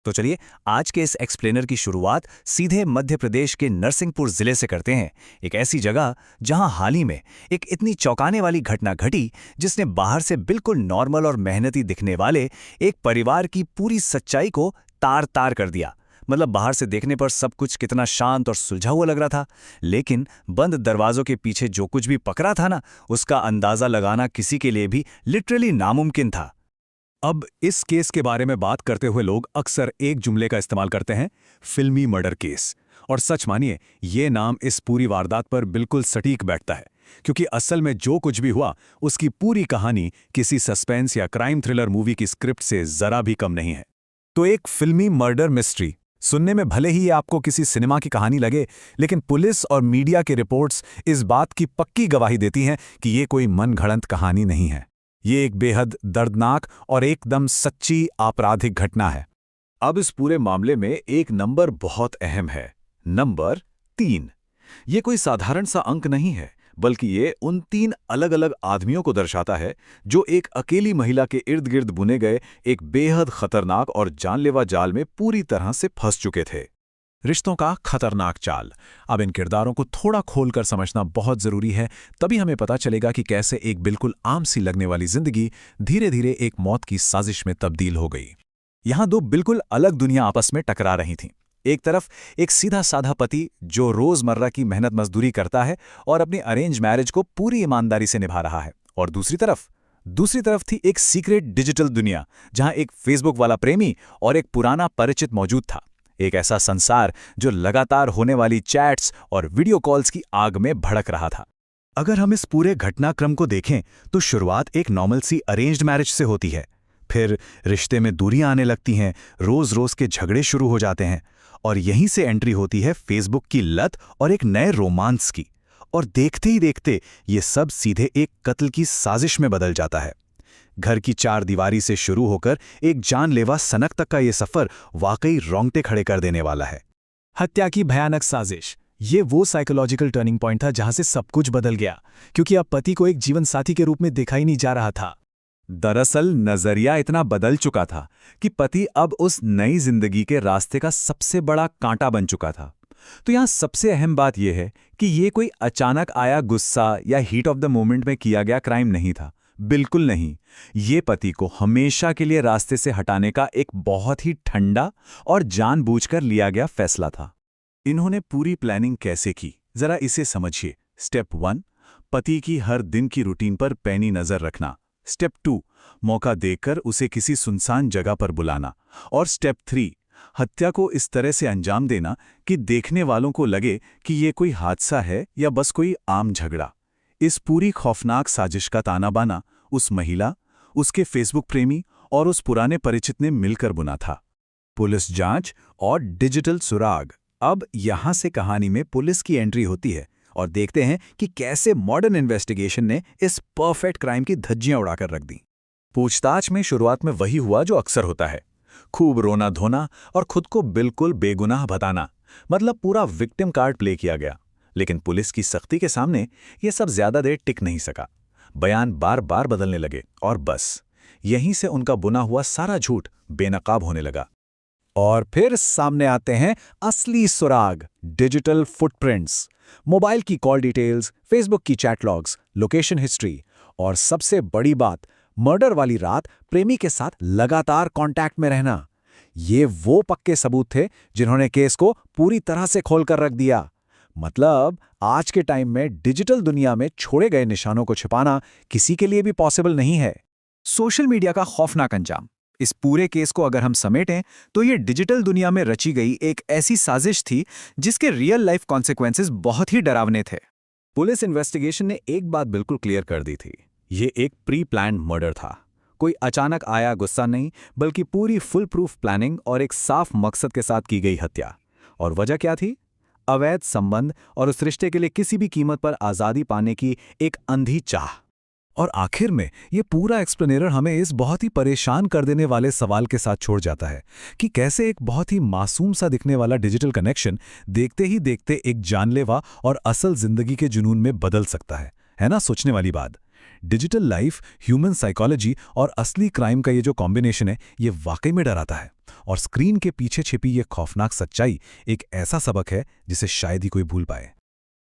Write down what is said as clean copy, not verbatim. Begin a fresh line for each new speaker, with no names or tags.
तो चलिए आज के इस एक्सप्लेनर की शुरुआत सीधे मध्य प्रदेश के नरसिंहपुर जिले से करते हैं। एक ऐसी जगह जहां हाल ही में एक इतनी चौंकाने वाली घटना घटी जिसने बाहर से बिल्कुल नॉर्मल और मेहनती दिखने वाले एक परिवार की पूरी सच्चाई को तार तार कर दिया। मतलब बाहर से देखने पर सब कुछ कितना शांत और सुलझा हुआ लग रहा था, लेकिन बंद दरवाजों के पीछे जो कुछ भी पकड़ा था ना, उसका अंदाजा लगाना किसी के लिए भी लिटरली नामुमकिन था।
अब इस केस के बारे में बात करते हुए लोग अक्सर एक जुमले का इस्तेमाल करते हैं, फिल्मी मर्डर केस। और सच मानिए, ये नाम इस पूरी वारदात पर बिल्कुल सटीक बैठता है, क्योंकि असल में जो कुछ भी हुआ उसकी पूरी कहानी किसी सस्पेंस या क्राइम थ्रिलर मूवी की स्क्रिप्ट से जरा भी कम नहीं है। तो एक फिल्मी मर्डर मिस्ट्री सुनने में भले ही आपको किसी सिनेमा की कहानी लगे, लेकिन पुलिस और मीडिया के रिपोर्ट्स इस बात की पक्की गवाही देती हैं कि ये कोई मनगढ़ंत कहानी नहीं है। ये एक बेहद दर्दनाक और एकदम सच्ची आपराधिक घटना है। अब इस पूरे मामले में एक नंबर बहुत अहम है, नंबर 3। ये कोई साधारण सा अंक नहीं है, बल्कि ये उन 3 अलग अलग आदमियों को दर्शाता है जो एक अकेली महिला के इर्द गिर्द बुने गए एक बेहद खतरनाक और जानलेवा जाल में पूरी तरह से फंस चुके थे। रिश्तों का खतरनाक चाल। अब इन किरदारों को थोड़ा खोलकर समझना बहुत जरूरी है, तभी हमें पता चलेगा कि कैसे एक बिल्कुल आम सी लगने वाली जिंदगी धीरे धीरे एक मौत की साजिश में तब्दील हो गई। यहां 2 बिल्कुल अलग दुनिया आपस में टकरा रही थीं। एक तरफ एक सीधा साधा पति जो रोजमर्रा की मेहनत मजदूरी करता है और अपनी अरेंज मैरिज को पूरी ईमानदारी से निभा रहा है, और दूसरी तरफ थी एक सीक्रेट डिजिटल दुनिया जहां एक फेसबुक वाला प्रेमी और एक पुराना परिचित मौजूद था। एक ऐसा संसार जो लगातार होने वाली चैट्स और वीडियो कॉल्स की आग में भड़क रहा था। अगर हम इस पूरे घटनाक्रम को देखें तो शुरुआत एक नॉर्मल सी अरेंज्ड मैरिज से होती है, फिर रिश्ते में दूरियां आने लगती हैं, रोज रोज के झगड़े शुरू हो जाते हैं, और यहीं से एंट्री होती है फेसबुक की लत और एक नए रोमांस की। और देखते ही देखते ये सब सीधे एक कत्ल की साजिश में बदल जाता है। घर की 4 दीवारी से शुरू होकर एक जानलेवा सनक तक का ये सफर वाकई रोंगटे खड़े कर देने वाला है।
हत्या की भयानक साजिश। ये वो साइकोलॉजिकल टर्निंग पॉइंट था जहां से सब कुछ बदल गया, क्योंकि अब पति को एक जीवन साथी के रूप में देखा ही नहीं जा रहा था।
दरअसल नजरिया इतना बदल चुका था कि पति अब उस नई जिंदगी के रास्ते का सबसे बड़ा कांटा बन चुका था। तो यहां सबसे अहम बात यह है कि ये कोई अचानक आया गुस्सा या हीट ऑफ द मोमेंट में किया गया क्राइम नहीं था। बिल्कुल नहीं। ये पति को हमेशा के लिए रास्ते से हटाने का एक बहुत ही ठंडा और जानबूझकर लिया गया फैसला था। इन्होंने पूरी प्लानिंग कैसे की, जरा इसे समझिए। स्टेप 1, पति की हर दिन की रूटीन पर पैनी नजर रखना। स्टेप 2, मौका देकर उसे किसी सुनसान जगह पर बुलाना। और स्टेप 3, हत्या को इस तरह से अंजाम देना कि देखने वालों को लगे कि ये कोई हादसा है या बस कोई आम झगड़ा। इस पूरी खौफनाक साजिश का ताना बाना उस महिला, उसके फेसबुक प्रेमी और उस पुराने परिचित ने मिलकर बुना था। पुलिस जांच और डिजिटल सुराग। अब यहां से कहानी में पुलिस की एंट्री होती है और देखते हैं कि कैसे मॉडर्न इन्वेस्टिगेशन ने इस परफेक्ट क्राइम की धज्जियां उड़ाकर रख दी। पूछताछ में शुरुआत में वही हुआ जो अक्सर होता है, खूब रोना धोना और खुद को बिल्कुल बेगुनाह बताना। मतलब पूरा विक्टिम कार्ड प्ले किया गया। लेकिन पुलिस की सख्ती के सामने यह सब ज्यादा देर टिक नहीं सका। बयान बार बार बदलने लगे और बस यहीं से उनका बुना हुआ सारा झूठ बेनकाब होने लगा। और फिर सामने आते हैं असली सुराग, डिजिटल फुटप्रिंट्स, मोबाइल की कॉल डिटेल्स, फेसबुक की चैट लॉग्स, लोकेशन हिस्ट्री, और सबसे बड़ी बात, मर्डर वाली रात प्रेमी के साथ लगातार कांटेक्ट में रहना। ये वो पक्के सबूत थे जिन्होंने केस को पूरी तरह से खोलकर रख दिया। मतलब आज के टाइम में डिजिटल दुनिया में छोड़े गए निशानों को छिपाना किसी के लिए भी पॉसिबल नहीं है। सोशल मीडिया का खौफनाक अंजाम। इस पूरे केस को अगर हम समेटें तो ये डिजिटल दुनिया में रची गई एक ऐसी साजिश थी जिसके रियल लाइफ कॉन्सिक्वेंसेस बहुत ही डरावने थे। पुलिस इन्वेस्टिगेशन ने एक बात बिल्कुल क्लियर कर दी थी, ये एक प्री प्लान्ड मर्डर था। कोई अचानक आया गुस्सा नहीं, बल्कि पूरी फुल प्रूफ प्लानिंग और एक साफ मकसद के साथ की गई हत्या। और वजह क्या थी? अवैध संबंध और उस रिश्ते के लिए किसी भी कीमत पर आज़ादी पाने की एक अंधी चाह। और आखिर में ये पूरा एक्सप्लेनेर हमें इस बहुत ही परेशान कर देने वाले सवाल के साथ छोड़ जाता है कि कैसे एक बहुत ही मासूम सा दिखने वाला डिजिटल कनेक्शन देखते ही देखते एक जानलेवा और असल जिंदगी के जुनून में बदल सकता है ना? सोचने वाली बात।
डिजिटल लाइफ, ह्यूमन साइकोलॉजी और असली क्राइम का ये जो कॉम्बिनेशन है, ये वाकई में डराता है। और स्क्रीन के पीछे छिपी ये खौफनाक सच्चाई एक ऐसा सबक है जिसे शायद ही कोई भूल पाए।